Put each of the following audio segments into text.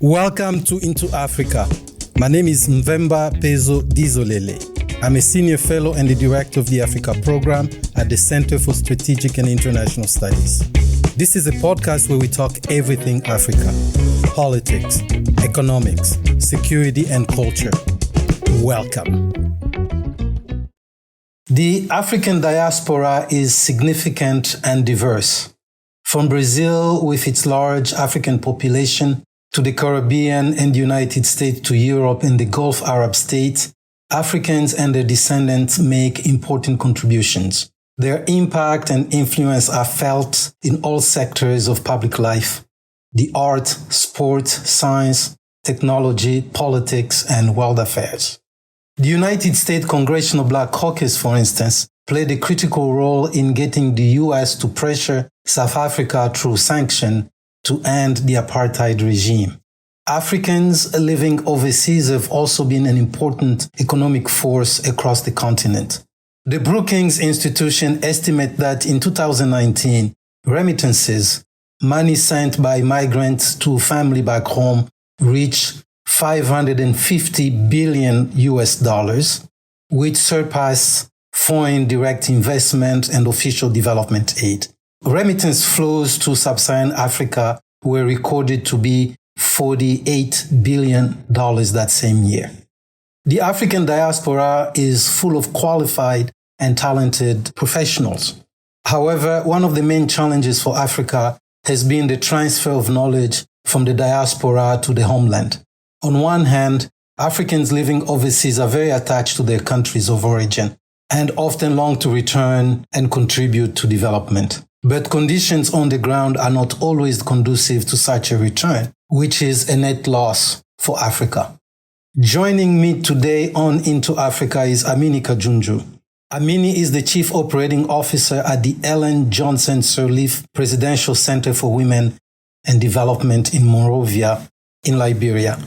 Welcome to Into Africa. My name is Mvemba Pezo Dizolele. I'm a senior fellow and the director of the Africa program at the Center for Strategic and International Studies. This is a podcast where we talk everything Africa: politics, economics, security, and culture. Welcome. The African diaspora is significant and diverse. From Brazil, with its large African population, to the Caribbean and the United States, to Europe and the Gulf Arab states, Africans and their descendants make important contributions. Their impact and influence are felt in all sectors of public life: the art, sport, science, technology, politics, and world affairs. The United States Congressional Black Caucus, for instance, played a critical role in getting the U.S. to pressure South Africa through sanction to end the apartheid regime. Africans living overseas have also been an important economic force across the continent. The Brookings Institution estimates that in 2019, remittances, money sent by migrants to family back home, reached $550 billion, which surpassed foreign direct investment and official development aid. Remittance flows to sub-Saharan Africa were recorded to be $48 billion that same year. The African diaspora is full of qualified and talented professionals. However, one of the main challenges for Africa has been the transfer of knowledge from the diaspora to the homeland. On one hand, Africans living overseas are very attached to their countries of origin and often long to return and contribute to development. But conditions on the ground are not always conducive to such a return, which is a net loss for Africa. Joining me today on Into Africa is Amini Kajunju. Amini is the Chief Operating Officer at the Ellen Johnson Sirleaf Presidential Center for Women and Development in Monrovia, in Liberia.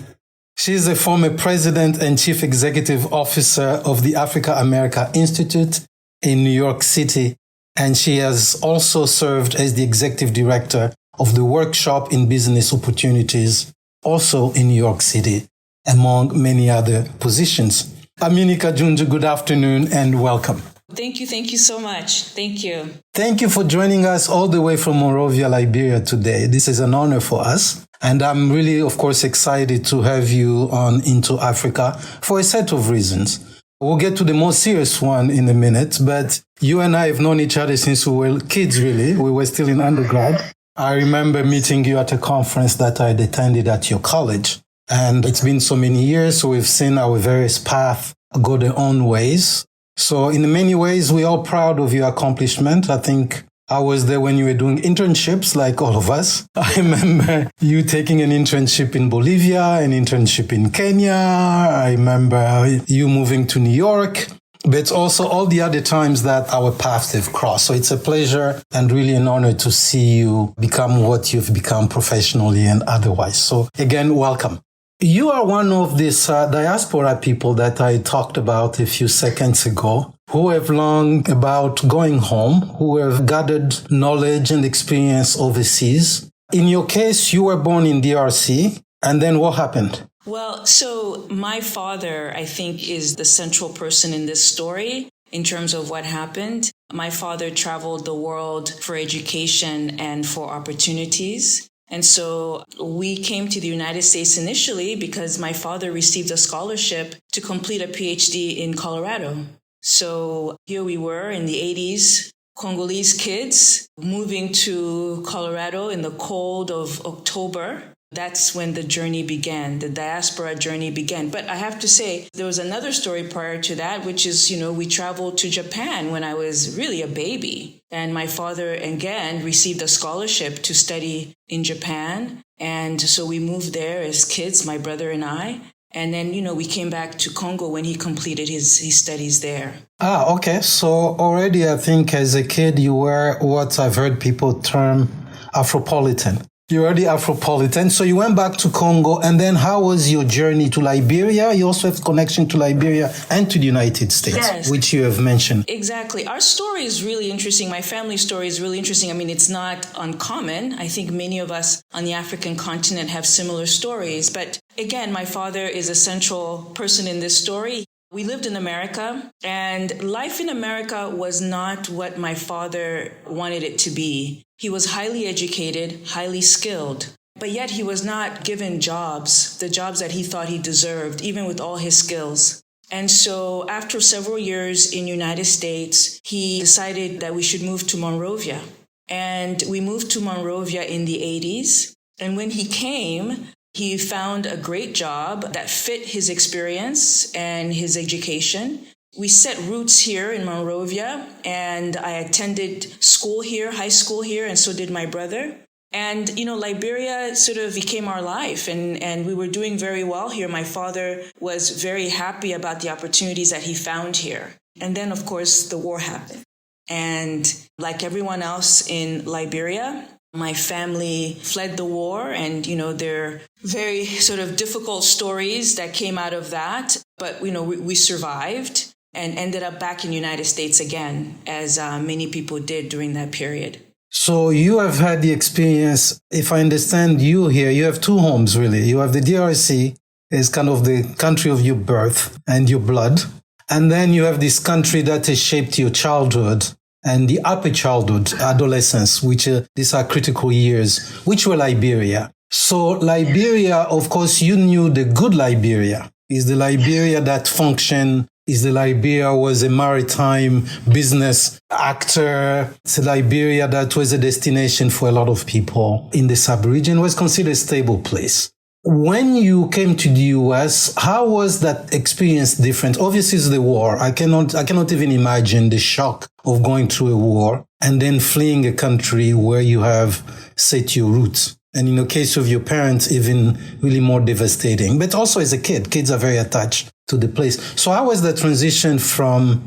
She is a former President and Chief Executive Officer of the Africa America Institute in New York City, and she has also served as the Executive Director of the Workshop in Business Opportunities, also in New York City, among many other positions. Amini Kajunju, good afternoon and welcome. Thank you so much. Thank you. Thank you for joining us all the way from Monrovia, Liberia today. This is an honor for us. And I'm really, of course, excited to have you on Into Africa for a set of reasons. We'll get to the more serious one in a minute, but you and I have known each other since we were kids, really. We were still in undergrad. I remember meeting you at a conference that I had attended at your college. And it's been so many years, so we've seen our various paths go their own ways. So in many ways, we're all proud of your accomplishment. I think I was there when you were doing internships, like all of us. I remember you taking an internship in Bolivia, an internship in Kenya. I remember you moving to New York, but also all the other times that our paths have crossed. So it's a pleasure and really an honor to see you become what you've become professionally and otherwise. So again, welcome. You are one of these diaspora people that I talked about a few seconds ago, who have longed about going home, who have gathered knowledge and experience overseas. In your case, you were born in DRC, and then what happened? Well, so my father, I think, is the central person in this story in terms of what happened. My father traveled the world for education and for opportunities. And so we came to the United States initially because my father received a scholarship to complete a PhD in Colorado. So here we were in the 80s, Congolese kids moving to Colorado in the cold of October. That's when the journey began, the diaspora journey began. But I have to say, there was another story prior to that, which is, we traveled to Japan when I was really a baby. And my father, again, received a scholarship to study in Japan. And so we moved there as kids, my brother and I. And then, we came back to Congo when he completed his studies there. Okay. So already, I think as a kid, you were what I've heard people term Afropolitan. You're already Afropolitan. So you went back to Congo, and then how was your journey to Liberia? You also have connection to Liberia and to the United States, yes, which you have mentioned. Exactly. Our story is really interesting. My family story is really interesting. I mean, it's not uncommon. I think many of us on the African continent have similar stories. But again, my father is a central person in this story. We lived in America, and life in America was not what my father wanted it to be. He was highly educated, highly skilled, but yet he was not given jobs, the jobs that he thought he deserved, even with all his skills. And so after several years in the United States, he decided that we should move to Monrovia. And we moved to Monrovia in the 80s. And when he came, he found a great job that fit his experience and his education. We set roots here in Monrovia, and I attended school here, high school here, and so did my brother. And, Liberia sort of became our life, and we were doing very well here. My father was very happy about the opportunities that he found here. And then, of course, the war happened. And like everyone else in Liberia, my family fled the war, and, there are very sort of difficult stories that came out of that. But, we survived and ended up back in the United States again, as many people did during that period. So you have had the experience, if I understand you here, you have two homes, really. You have the DRC, is kind of the country of your birth and your blood. And then you have this country that has shaped your childhood and the upper childhood, adolescence, which these are critical years, which were Liberia. So Liberia, of course, you knew the good Liberia. Is the Liberia that functioned? Is the Liberia was a maritime business actor? It's a Liberia that was a destination for a lot of people in the sub-region, was considered a stable place. When you came to the US, how was that experience different? Obviously, it's the war. I cannot even imagine the shock of going through a war and then fleeing a country where you have set your roots. And in the case of your parents, even really more devastating. But also as a kid, kids are very attached to the place. So how was the transition from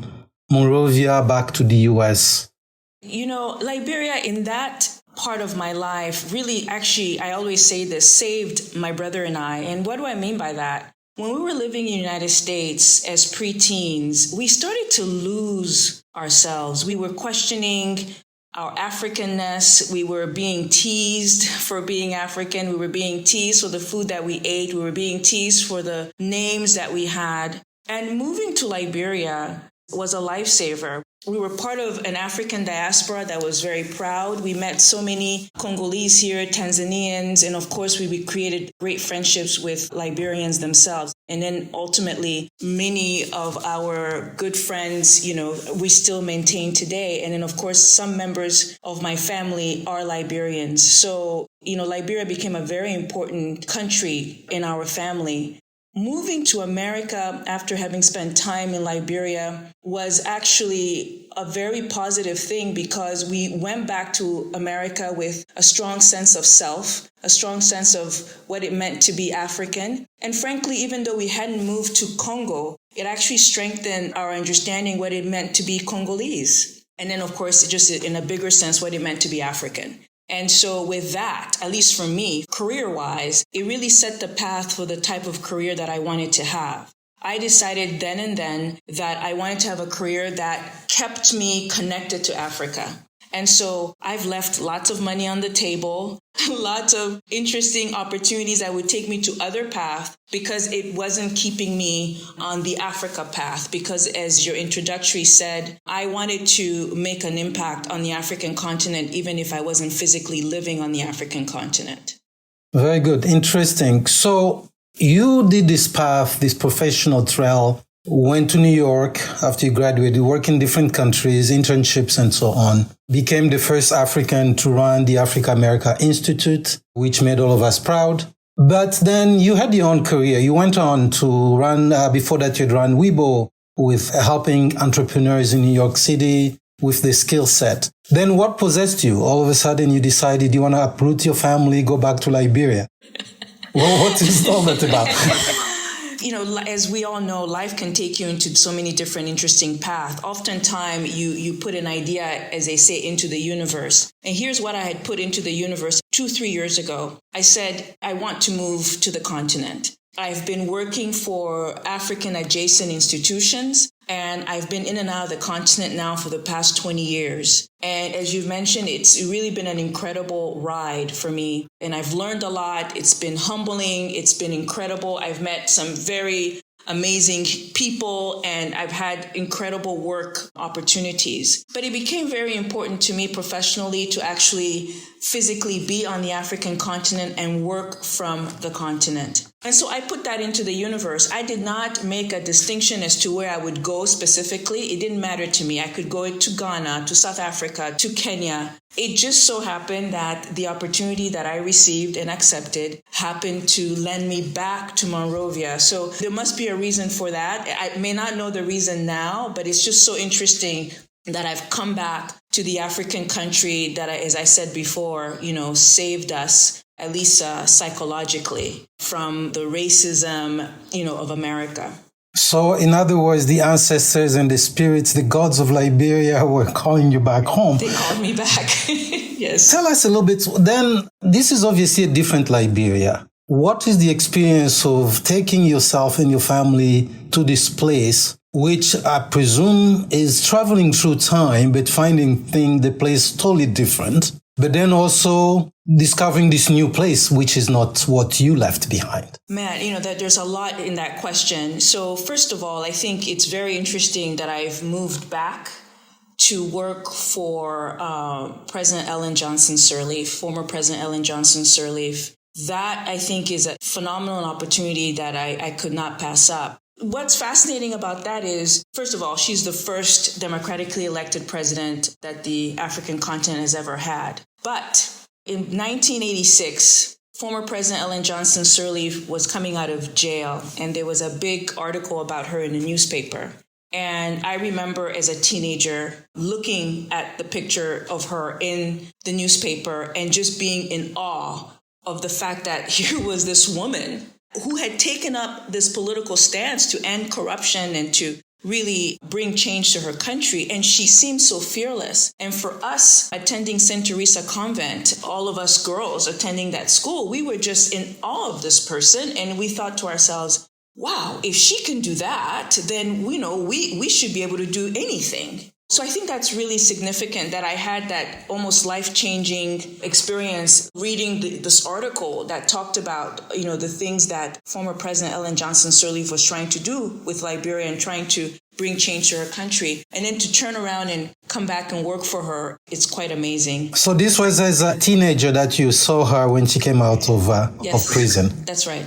Monrovia back to the US? Liberia in that part of my life really, actually, I always say this, saved my brother and I. And what do I mean by that? When we were living in the United States as preteens, we started to lose ourselves. We were questioning our Africanness. We were being teased for being African. We were being teased for the food that we ate. We were being teased for the names that we had. And moving to Liberia was a lifesaver. We were part of an African diaspora that was very proud. We met so many Congolese here, Tanzanians, and of course we created great friendships with Liberians themselves. And then ultimately, many of our good friends, we still maintain today. And then of course, some members of my family are Liberians. So, Liberia became a very important country in our family. Moving to America after having spent time in Liberia was actually a very positive thing because we went back to America with a strong sense of self, a strong sense of what it meant to be African. And frankly, even though we hadn't moved to Congo, it actually strengthened our understanding what it meant to be Congolese. And then, of course, just in a bigger sense, what it meant to be African. And so with that, at least for me, career-wise, it really set the path for the type of career that I wanted to have. I decided then and then that I wanted to have a career that kept me connected to Africa. And so I've left lots of money on the table, lots of interesting opportunities that would take me to other paths because it wasn't keeping me on the Africa path. Because as your introductory said, I wanted to make an impact on the African continent, even if I wasn't physically living on the African continent. Very good. Interesting. So you did this path, this professional trail, went to New York after you graduated, worked in different countries, internships and so on. Became the first African to run the Africa America Institute, which made all of us proud. But then you had your own career. You went on to run, before that you'd run Weibo with helping entrepreneurs in New York City with the skill set. Then what possessed you? All of a sudden you decided you want to uproot your family, go back to Liberia. Well, what is all that about? as we all know, life can take you into so many different interesting paths. Oftentimes, you put an idea, as they say, into the universe. And here's what I had put into the universe 2-3 years ago. I said, I want to move to the continent. I've been working for African adjacent institutions, and I've been in and out of the continent now for the past 20 years. And as you've mentioned, it's really been an incredible ride for me. And I've learned a lot. It's been humbling. It's been incredible. I've met some very amazing people, and I've had incredible work opportunities. But it became very important to me professionally to actually physically be on the African continent and work from the continent. And so I put that into the universe. I did not make a distinction as to where I would go specifically. It didn't matter to me. I could go to Ghana, to South Africa, to Kenya. It just so happened that the opportunity that I received and accepted happened to lend me back to Monrovia. So there must be a reason for that. I may not know the reason now, but it's just so interesting that I've come back to the African country that, as I said before, saved us, at least psychologically, from the racism, of America. So, in other words, the ancestors and the spirits, the gods of Liberia were calling you back home. They called me back. Yes. Tell us a little bit. Then, this is obviously a different Liberia. What is the experience of taking yourself and your family to this place, which I presume is traveling through time, but finding the place totally different, but then also discovering this new place, which is not what you left behind? Man, that there's a lot in that question. So first of all, I think it's very interesting that I've moved back to work for President Ellen Johnson Sirleaf, former President Ellen Johnson Sirleaf. That, I think, is a phenomenal opportunity that I could not pass up. What's fascinating about that is, first of all, she's the first democratically elected president that the African continent has ever had. But in 1986, former President Ellen Johnson Sirleaf was coming out of jail, and there was a big article about her in the newspaper. And I remember as a teenager looking at the picture of her in the newspaper and just being in awe of the fact that here was this woman who had taken up this political stance to end corruption and to really bring change to her country. And she seemed so fearless. And for us attending St. Teresa Convent, all of us girls attending that school, we were just in awe of this person. And we thought to ourselves, wow, if she can do that, then we should be able to do anything. So I think that's really significant that I had that almost life-changing experience reading this article that talked about, the things that former President Ellen Johnson Sirleaf was trying to do with Liberia and trying to bring change to her country. And then to turn around and come back and work for her, it's quite amazing. So this was as a teenager that you saw her when she came out of prison. That's right.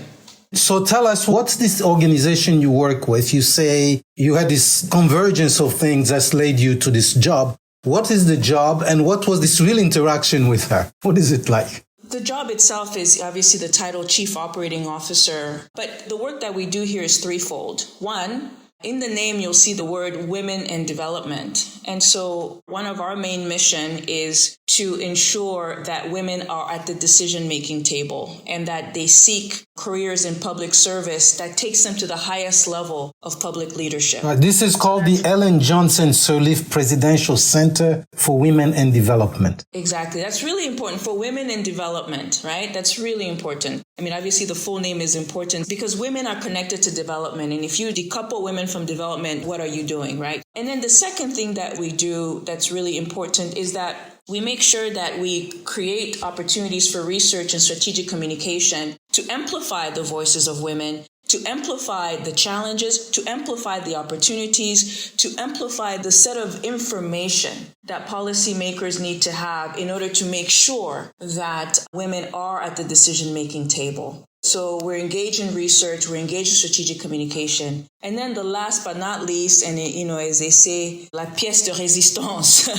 So tell us, what's this organization you work with? You say you had this convergence of things that's led you to this job. What is the job, and what was this real interaction with her? What is it like? The job itself is obviously the title Chief Operating Officer, but the work that we do here is threefold. One, in the name, you'll see the word women and development. And so one of our main mission is to ensure that women are at the decision-making table and that they seek careers in public service that takes them to the highest level of public leadership. This is called the Ellen Johnson Sirleaf Presidential Center for Women and Development. Exactly. That's really important for women in development, right? That's really important. I mean, obviously, the full name is important because women are connected to development. And if you decouple women from development, what are you doing, right? And then the second thing that we do that's really important is that we make sure that we create opportunities for research and strategic communication to amplify the voices of women, to amplify the challenges, to amplify the opportunities, to amplify the set of information that policymakers need to have in order to make sure that women are at the decision-making table. So we're engaged in research, we're engaged in strategic communication. And then the last but not least, and as they say, la pièce de résistance,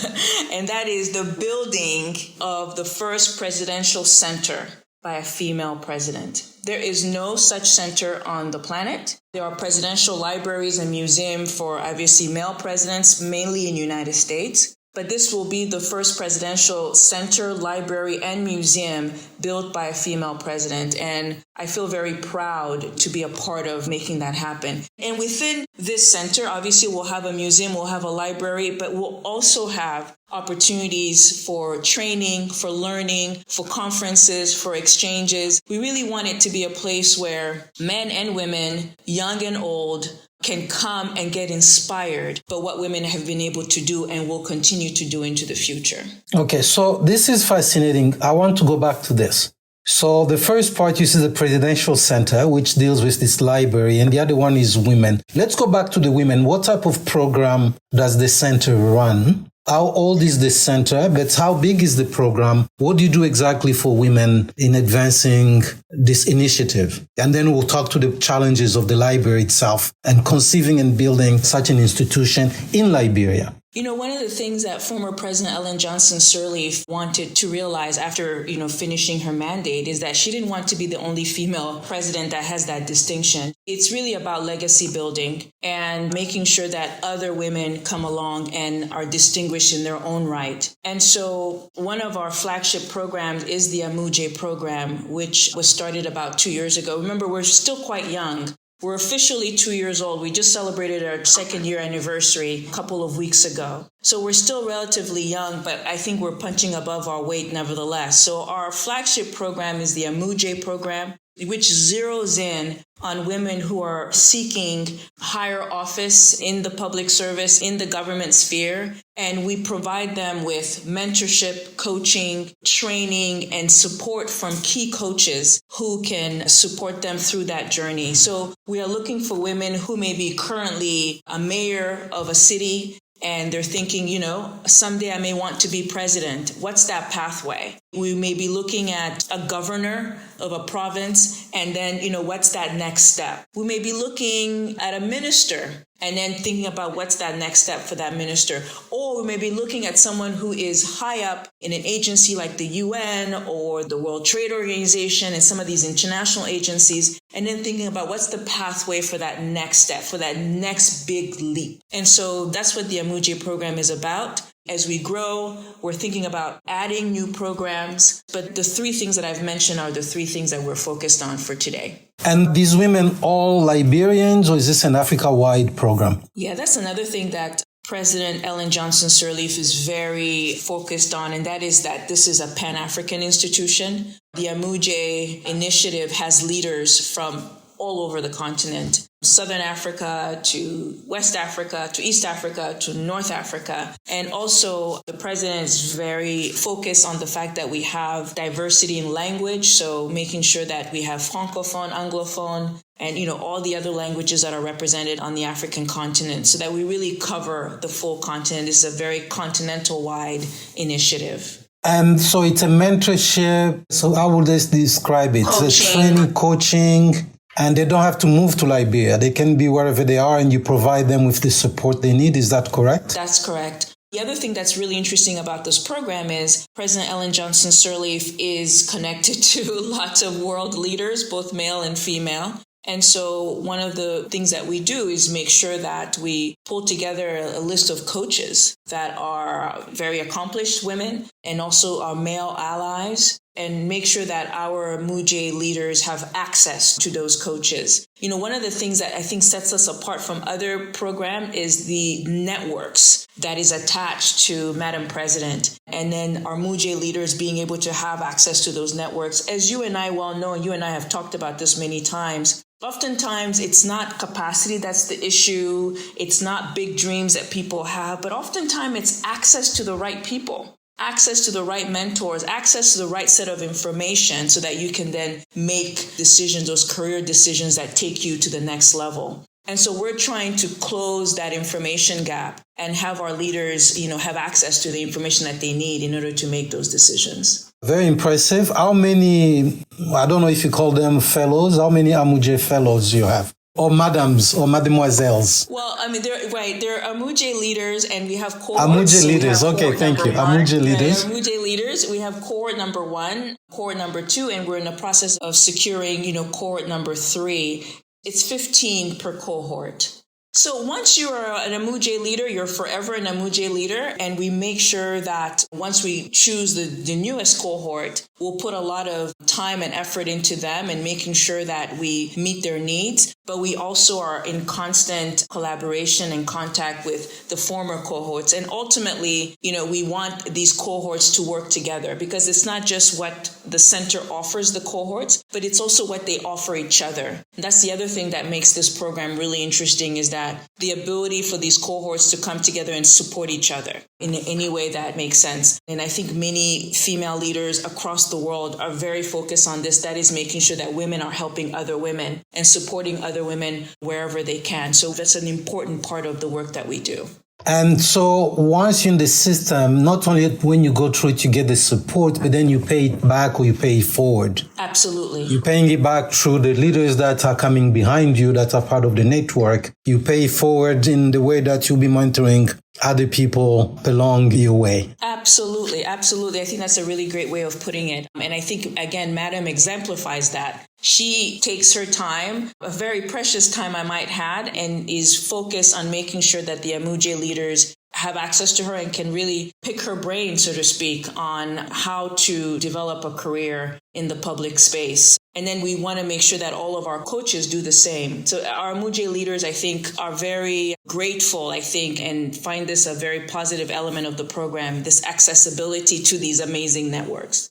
and that is the building of the first presidential center by a female president. There is no such center on the planet. There are presidential libraries and museums for obviously male presidents, mainly in the United States. but this will be the first presidential center, library, and museum built by a female president. And I feel very proud to be a part of making that happen. And within this center, obviously, we'll have a museum, we'll have a library, but we'll also have opportunities for training, for learning, for conferences, for exchanges. We really want it to be a place where men and women, young and old, can come and get inspired by what women have been able to do and will continue to do into the future. Okay, so this is fascinating. I want to go back to this. So the first part, you see the Presidential Center, which deals with this library, and the other one is women. Let's go back to the women. What type of program does the center run? How old is the center? But how big is the program? What do you do exactly for women in advancing this initiative? And then we'll talk to the challenges of the library itself and conceiving and building such an institution in Liberia. You know, one of the things that former President Ellen Johnson Sirleaf wanted to realize after, finishing her mandate is that she didn't want to be the only female president that has that distinction. It's really about legacy building and making sure that other women come along and are distinguished in their own right. And so one of our flagship programs is the Amuje program, which was started about 2 years ago. Remember, we're still quite young. We're officially 2 years old. We just celebrated our 2nd year anniversary a couple of weeks ago. So we're still relatively young, but I think we're punching above our weight nevertheless. So our flagship program is the Amuje program, which zeroes in on women who are seeking higher office in the public service, in the government sphere. And we provide them with mentorship, coaching, training, and support from key coaches who can support them through that journey. So we are looking for women who may be currently a mayor of a city, and they're thinking, someday I may want to be president. What's that pathway? We may be looking at a governor of a province, and then, what's that next step? We may be looking at a minister and then thinking about what's that next step for that minister. Or we may be looking at someone who is high up in an agency like the UN or the World Trade Organization and some of these international agencies, and then thinking about what's the pathway for that next step, for that next big leap. And so that's what the Amuje program is about. As we grow, we're thinking about adding new programs, but the 3 things that I've mentioned are the 3 things that we're focused on for today. And these women all Liberians, or is this an Africa-wide program? Yeah, that's another thing that President Ellen Johnson Sirleaf is very focused on, and that is that this is a Pan-African institution. The Amuje initiative has leaders from all over the continent, Southern Africa to West Africa to East Africa to North Africa. And also the president is very focused on the fact that we have diversity in language. So making sure that we have Francophone, Anglophone, and, all the other languages that are represented on the African continent so that we really cover the full continent. This is a very continental-wide initiative. And so it's a mentorship. So how would they describe it? Coaching. It's a training, coaching. And they don't have to move to Liberia. They can be wherever they are and you provide them with the support they need. Is that correct? That's correct. The other thing that's really interesting about this program is President Ellen Johnson Sirleaf is connected to lots of world leaders, both male and female. And so one of the things that we do is make sure that we pull together a list of coaches that are very accomplished women and also our male allies, and make sure that our Amuje leaders have access to those coaches. One of the things that I think sets us apart from other programs is the networks that is attached to Madam President. And then our Amuje leaders being able to have access to those networks. As you and I well know, and you and I have talked about this many times, oftentimes it's not capacity that's the issue. It's not big dreams that people have, but oftentimes it's access to the right people. Access to the right mentors, access to the right set of information so that you can then make decisions, those career decisions that take you to the next level. And so we're trying to close that information gap and have our leaders, have access to the information that they need in order to make those decisions. Very impressive. How many, I don't know if you call them fellows, how many Amuje fellows do you have? Or madams or mademoiselles? Well, they're Amuje leaders, and we have cohorts. Amuje leaders, okay, thank you. Amuje leaders. Amuje leaders, we have cohort number 1, cohort number 2, and we're in the process of securing, cohort number 3. It's 15 per cohort. So once you're an Amuje leader, you're forever an Amuje leader. And we make sure that once we choose the newest cohort, we'll put a lot of time and effort into them and making sure that we meet their needs. But we also are in constant collaboration and contact with the former cohorts. And ultimately, we want these cohorts to work together because it's not just what the center offers the cohorts, but it's also what they offer each other. And that's the other thing that makes this program really interesting is that the ability for these cohorts to come together and support each other in any way that makes sense. And I think many female leaders across the world are very focused on this. That is making sure that women are helping other women and supporting other women wherever they can. So that's an important part of the work that we do. And so once you're in the system, not only when you go through it, you get the support, but then you pay it back or you pay it forward. Absolutely. You're paying it back through the leaders that are coming behind you, that are part of the network. You pay it forward in the way that you'll be monitoring other people along your way. Absolutely. Absolutely. I think that's a really great way of putting it. And I think, again, Madam exemplifies that. She takes her time, a very precious time I might add, and is focused on making sure that the Amuje leaders have access to her and can really pick her brain, so to speak, on how to develop a career in the public space. And then we want to make sure that all of our coaches do the same. So our Amuje leaders, I think, are very grateful, and find this a very positive element of the program, this accessibility to these amazing networks.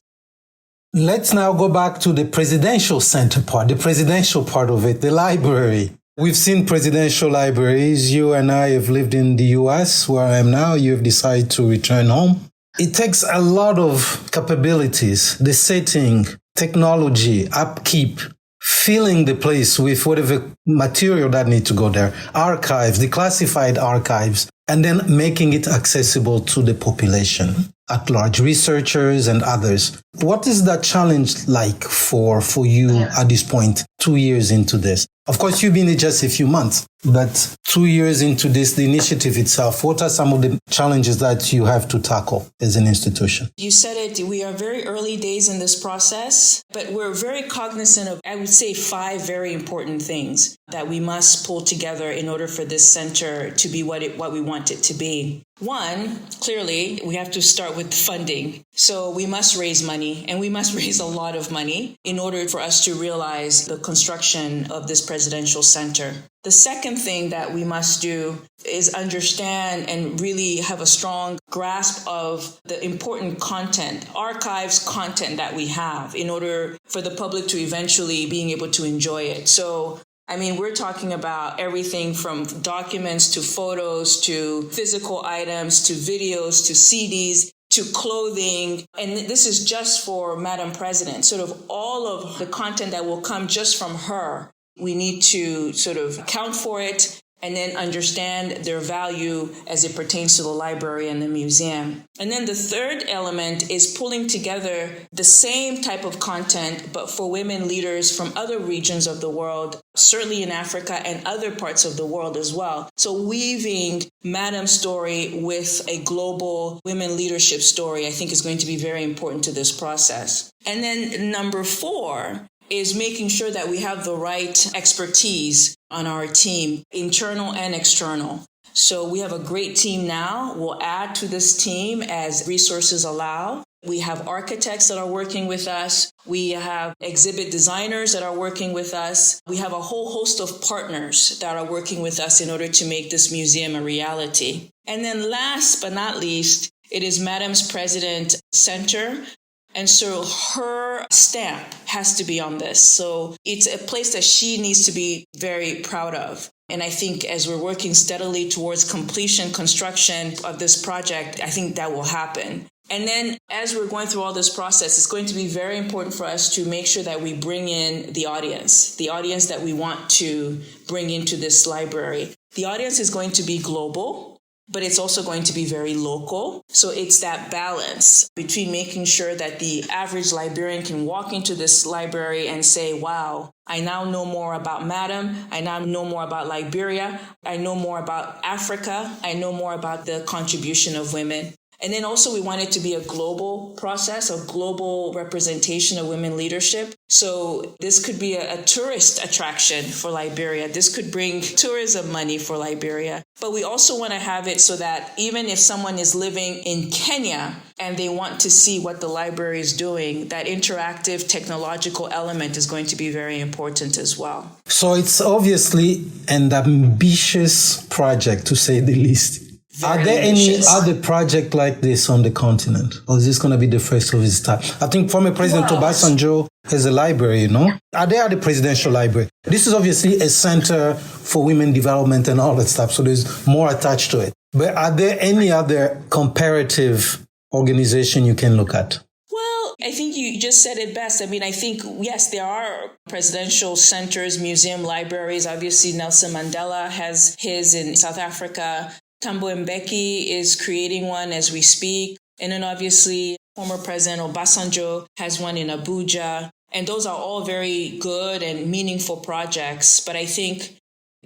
Let's now go back to the presidential center part, the presidential part of it, the library. We've seen presidential libraries. You and I have lived in the US, where I am now. You have decided to return home. It takes a lot of capabilities, the setting, technology, upkeep, filling the place with whatever material that needs to go there, archives, declassified archives, and then making it accessible to the population at large, researchers and others. What is that challenge like for you at this point, 2 years into this? Of course, you've been in just a few months, but 2 years into this, the initiative itself, what are some of the challenges that you have to tackle as an institution? You said it, we are very early days in this process, but we're very cognizant of, I would say, 5 very important things that we must pull together in order for this center to be what we want it to be. One, clearly, we have to start with funding. So we must raise money, and we must raise a lot of money in order for us to realize the construction of this presidential center. The second thing that we must do is understand and really have a strong grasp of the important content, archives content that we have in order for the public to eventually being able to enjoy it. So we're talking about everything from documents to photos to physical items to videos to CDs to clothing. And this is just for Madam President, sort of all of the content that will come just from her. We need to sort of account for it and then understand their value as it pertains to the library and the museum. And then the third element is pulling together the same type of content, but for women leaders from other regions of the world, certainly in Africa and other parts of the world as well. So weaving Madam's story with a global women leadership story, I think is going to be very important to this process. And then number 4 is making sure that we have the right expertise on our team, internal and external. So we have a great team now. We'll add to this team as resources allow. We have architects that are working with us. We have exhibit designers that are working with us. We have a whole host of partners that are working with us in order to make this museum a reality. And then last but not least, it is Madam's President Center. And so her stamp has to be on this. So it's a place that she needs to be very proud of. And I think as we're working steadily towards construction of this project, I think that will happen. And then as we're going through all this process, it's going to be very important for us to make sure that we bring in the audience that we want to bring into this library. The audience is going to be global, but it's also going to be very local. So it's that balance between making sure that the average librarian can walk into this library and say, wow, I now know more about Madam. I now know more about Liberia. I know more about Africa. I know more about the contribution of women. And then also we want it to be a global process, a global representation of women leadership. So this could be a tourist attraction for Liberia. This could bring tourism money for Liberia. But we also want to have it so that even if someone is living in Kenya and they want to see what the library is doing, that interactive technological element is going to be very important as well. So it's obviously an ambitious project, to say the least. Are there any other project like this on the continent? Or is this going to be the first of its type? I think former President Obasanjo has a library, Are there other presidential library? This is obviously a center for women development and all that stuff, so there's more attached to it. But are there any other comparative organization you can look at? Well, I think you just said it best. I mean, I think, yes, there are presidential centers, museum libraries. Obviously, Nelson Mandela has his in South Africa. Thabo Mbeki is creating one as we speak. And then obviously, former President Obasanjo has one in Abuja. And those are all very good and meaningful projects. But I think,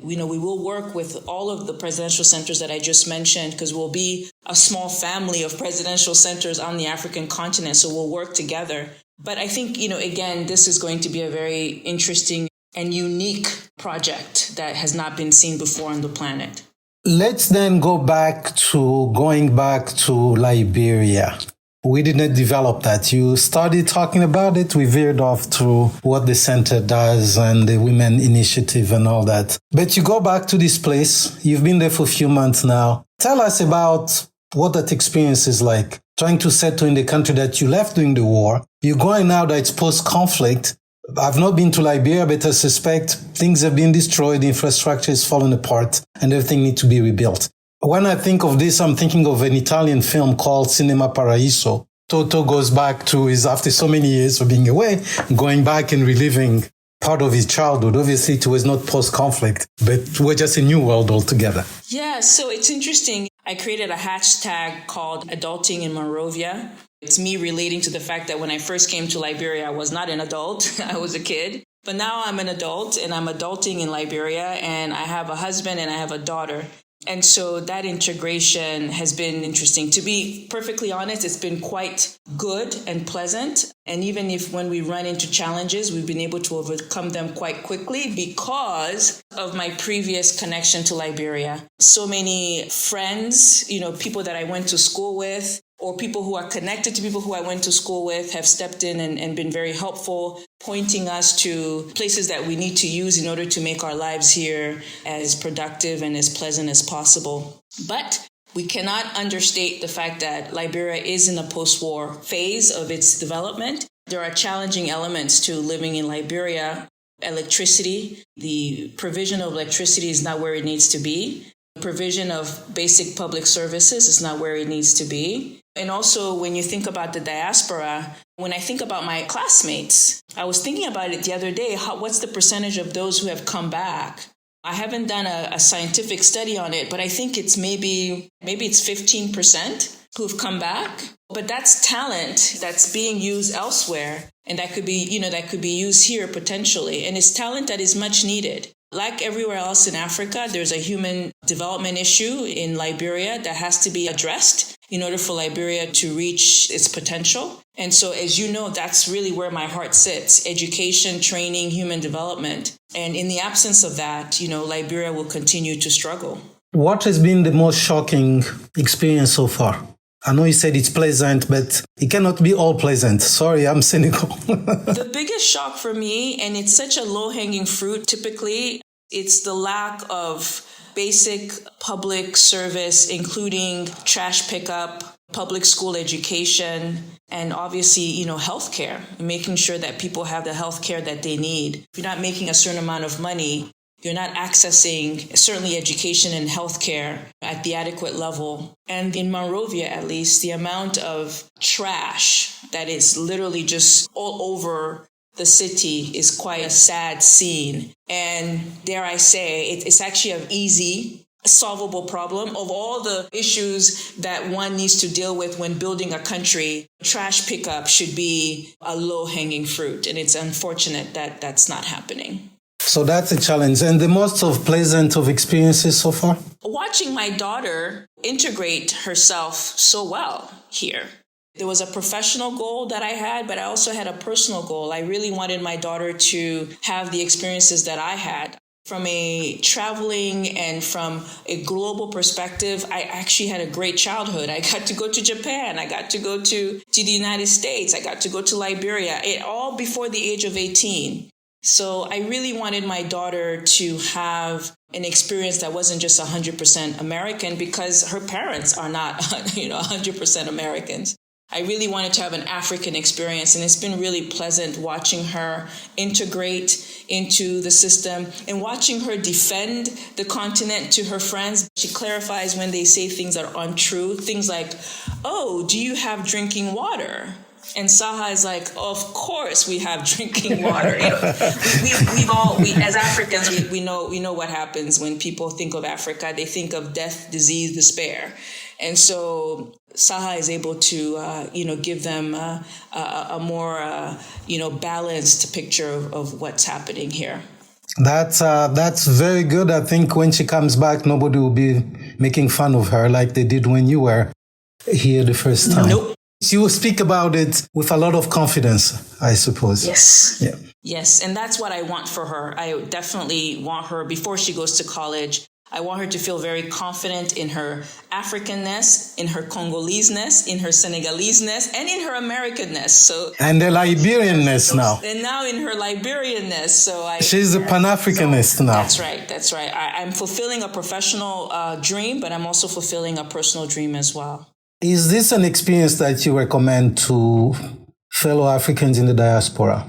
we will work with all of the presidential centers that I just mentioned, because we'll be a small family of presidential centers on the African continent. So we'll work together. But I think, again, this is going to be a very interesting and unique project that has not been seen before on the planet. Let's then going back to Liberia. We did not develop that. You started talking about it. We veered off to what the center does and the women initiative and all that. But you go back to this place. You've been there for a few months now. Tell us about what that experience is like, trying to settle in the country that you left during the war. You're going now that it's post-conflict. I've not been to Liberia, but I suspect things have been destroyed, the infrastructure is falling apart, and everything needs to be rebuilt. When I think of this, I'm thinking of an Italian film called Cinema Paraiso. Toto goes back to after so many years of being away, going back and reliving part of his childhood. Obviously, it was not post-conflict, but we're just a new world altogether. Yeah, so it's interesting. I created a hashtag called Adulting in Monrovia. It's me relating to the fact that when I first came to Liberia, I was not an adult. I was a kid. But now I'm an adult and I'm adulting in Liberia, and I have a husband and I have a daughter. And so that integration has been interesting. To be perfectly honest, it's been quite good and pleasant. And even if when we run into challenges, we've been able to overcome them quite quickly because of my previous connection to Liberia. So many friends, people that I went to school with, or people who are connected to people who I went to school with have stepped in and been very helpful, pointing us to places that we need to use in order to make our lives here as productive and as pleasant as possible. But we cannot understate the fact that Liberia is in a post-war phase of its development. There are challenging elements to living in Liberia. Electricity, the provision of electricity is not where it needs to be. Provision of basic public services is not where it needs to be. And also, when you think about the diaspora, when I think about my classmates, I was thinking about it the other day. What's the percentage of those who have come back? I haven't done a scientific study on it, but I think it's maybe it's 15% who've come back. But that's talent that's being used elsewhere. And that could be, that could be used here potentially. And it's talent that is much needed. Like everywhere else in Africa, there's a human development issue in Liberia that has to be addressed in order for Liberia to reach its potential. And so, as you know, that's really where my heart sits: education, training, human development. And in the absence of that, Liberia will continue to struggle. What has been the most shocking experience so far? I know you said it's pleasant, but it cannot be all pleasant. Sorry, I'm cynical. The biggest shock for me, and it's such a low-hanging fruit typically, it's the lack of basic public service, including trash pickup, public school education, and obviously, healthcare, making sure that people have the healthcare that they need. If you're not making a certain amount of money, you're not accessing certainly education and healthcare at the adequate level. And in Monrovia, at least, the amount of trash that is literally just all over the city is quite a sad scene. And dare I say, it's actually an easy, solvable problem. Of all the issues that one needs to deal with when building a country, trash pickup should be a low-hanging fruit. And it's unfortunate that that's not happening. So that's a challenge. And the most of pleasant of experiences so far? Watching my daughter integrate herself so well here. There was a professional goal that I had, but I also had a personal goal. I really wanted my daughter to have the experiences that I had. From a traveling and from a global perspective, I actually had a great childhood. I got to go to Japan. I got to go to the United States. I got to go to Liberia, all before the age of 18. So I really wanted my daughter to have an experience that wasn't just 100% American, because her parents are not, 100% Americans. I really wanted to have an African experience, and it's been really pleasant watching her integrate into the system and watching her defend the continent to her friends. She clarifies when they say things that are untrue, things like, "Oh, do you have drinking water?" And Saha is like, "Of course we have drinking water." We as Africans, we know what happens when people think of Africa. They think of death, disease, despair. And so Saha is able to, give them a more, balanced picture of what's happening here. That's very good. I think when she comes back, nobody will be making fun of her like they did when you were here the first time. Nope. She will speak about it with a lot of confidence, I suppose. Yes. Yeah. Yes. And that's what I want for her. I definitely want her, before she goes to college, I want her to feel very confident in her Africanness, in her Congolese-ness, in her Senegalese-ness, and in her Americanness. And the Liberian-ness now. And now in her Liberian-ness. She's a Pan-Africanist now. That's right. I'm fulfilling a professional dream, but I'm also fulfilling a personal dream as well. Is this an experience that you recommend to fellow Africans in the diaspora?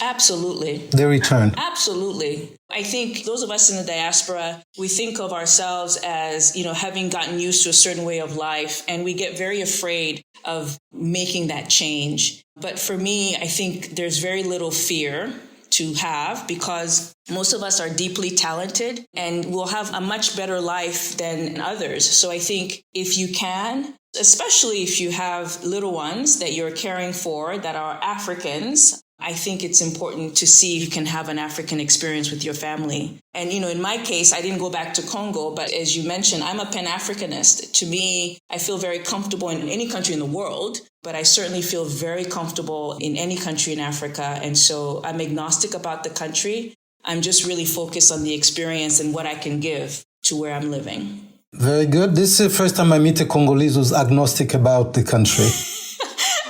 Absolutely. The return. Absolutely. I think those of us in the diaspora, we think of ourselves as, having gotten used to a certain way of life, and we get very afraid of making that change. But for me, I think there's very little fear to have, because most of us are deeply talented and will have a much better life than others. So I think if you can, especially if you have little ones that you're caring for that are Africans, I think it's important to see if you can have an African experience with your family. And, in my case, I didn't go back to Congo, but as you mentioned, I'm a Pan-Africanist. To me, I feel very comfortable in any country in the world, but I certainly feel very comfortable in any country in Africa. And so I'm agnostic about the country. I'm just really focused on the experience and what I can give to where I'm living. Very good. This is the first time I meet a Congolese who's agnostic about the country.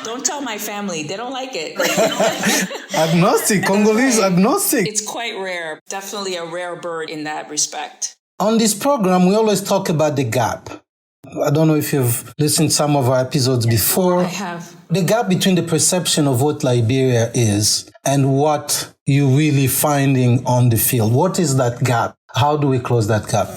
Don't tell my family. They don't like it. Agnostic, Congolese agnostic. It's quite rare. Definitely a rare bird in that respect. On this program, we always talk about the gap. I don't know if you've listened to some of our episodes before. I have. The gap between the perception of what Liberia is and what you're really finding on the field. What is that gap? How do we close that gap?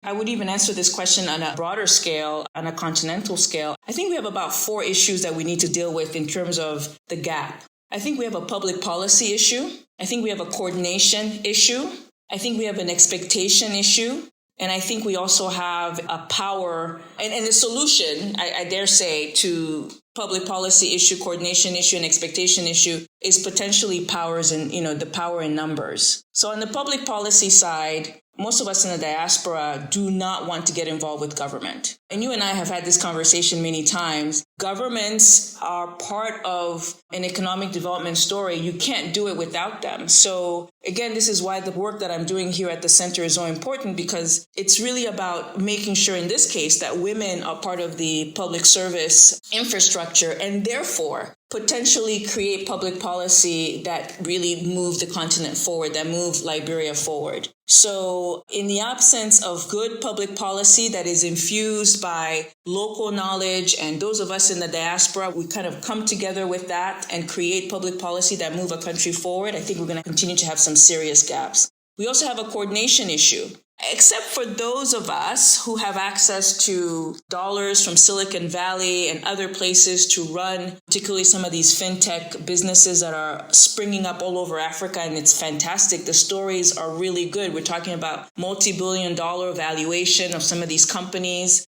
I would even answer this question on a broader scale, on a continental scale. I think we have about 4 issues that we need to deal with in terms of the gap. I think we have a public policy issue. I think we have a coordination issue. I think we have an expectation issue. And I think we also have a power and the solution, I dare say, to public policy issue, coordination issue, and expectation issue is potentially powers and, the power in numbers. So on the public policy side, most of us in the diaspora do not want to get involved with government. And you and I have had this conversation many times. Governments are part of an economic development story. You can't do it without them. So again, this is why the work that I'm doing here at the center is so important, because it's really about making sure in this case that women are part of the public service infrastructure, and therefore potentially create public policy that really move the continent forward, that move Liberia forward. So in the absence of good public policy that is infused by local knowledge, and those of us in the diaspora, we kind of come together with that and create public policy that move a country forward, I think we're going to continue to have some serious gaps. We also have a coordination issue. except for those of us who have access to dollars from Silicon Valley and other places to run, particularly some of these fintech businesses that are springing up all over Africa, and it's fantastic. The stories are really good. We're talking about multi-billion-dollar valuation of some of these companies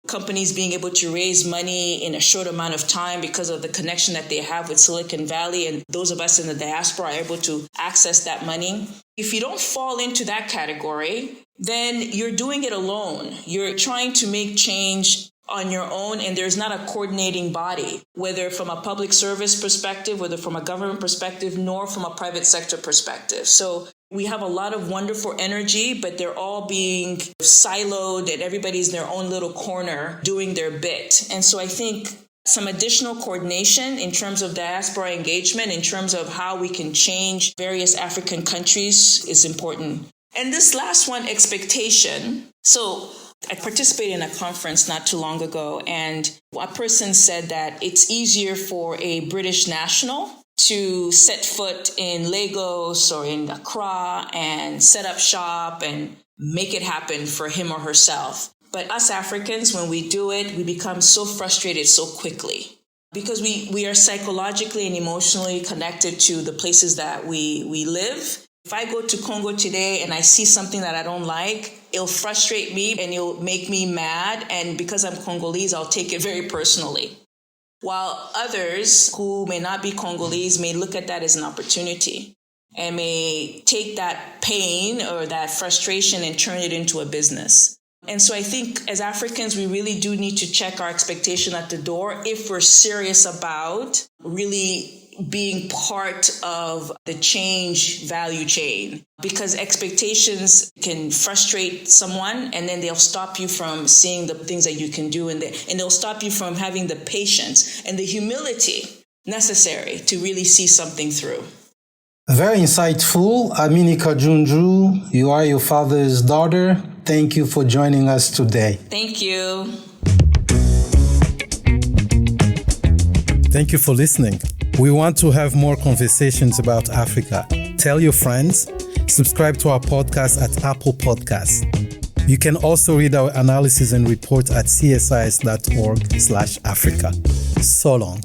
being able to raise money in a short amount of time because of the connection that they have with Silicon Valley, and those of us in the diaspora are able to access that money. If you don't fall into that category, then you're doing it alone. You're trying to make change on your own, and there's not a coordinating body, whether from a public service perspective, whether from a government perspective, nor from a private sector perspective. So we have a lot of wonderful energy, but they're all being siloed and everybody's in their own little corner doing their bit. And so I think some additional coordination in terms of diaspora engagement, in terms of how we can change various African countries is important. And this last one, expectation. So I participated in a conference not too long ago, and a person said that it's easier for a British national to set foot in Lagos or in Accra and set up shop and make it happen for him or herself. But us Africans, when we do it, we become so frustrated so quickly because we are psychologically and emotionally connected to the places that we live. If I go to Congo today and I see something that I don't like, it'll frustrate me and it'll make me mad. And because I'm Congolese, I'll take it very personally. While others who may not be Congolese may look at that as an opportunity and may take that pain or that frustration and turn it into a business. And so I think as Africans, we really do need to check our expectation at the door if we're serious about really being part of the change value chain, because expectations can frustrate someone and then they'll stop you from seeing the things that you can do, and they'll stop you from having the patience and the humility necessary to really see something through. Very insightful. Amini Kajunju, you are your father's daughter. Thank you for joining us today. Thank you. Thank you for listening. We want to have more conversations about Africa. Tell your friends. Subscribe to our podcast at Apple Podcasts. You can also read our analysis and report at csis.org/Africa. So long.